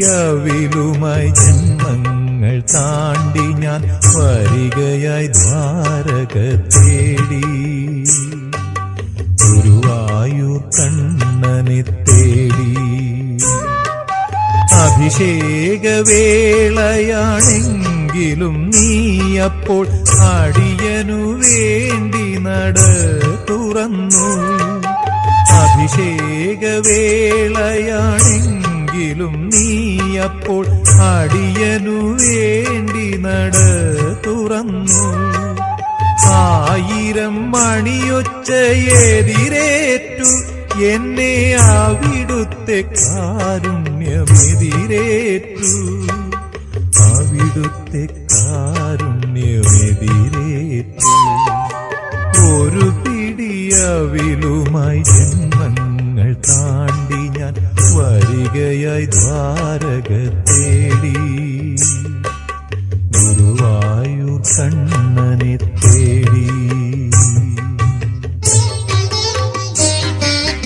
പിടിയവിലുമായി ജന്മങ്ങൾ താണ്ടി ഞാൻ വരികയായി ദ്വാരക തേടി ഗുരുവായൂർ കണ്ണനെ തേടി. അഭിഷേകവേളയാണെങ്കിലും നീയപ്പോൾ അടിയനു വേണ്ടി നട തുറന്നു. അഭിഷേകവേളയാണെങ്കിലും നീയപ്പോൾ അടിയനു വേണ്ടി നട തുറന്നു. 1000 മണിയൊച്ചയെതിരേറ്റു എന്നെ അവിടുത്തെ കാരുണ്യമെതിരേറ്റു. അവിടുത്തെ കാരുണ്യമെതിരേറ്റു. ഒരു പിടിയവിലുമായി ജന്മങ്ങൾ താണ്ടി ഞാൻ വരികയായി ദ്വാരക തേടി ഗുരുവായൂർ കണ്ണ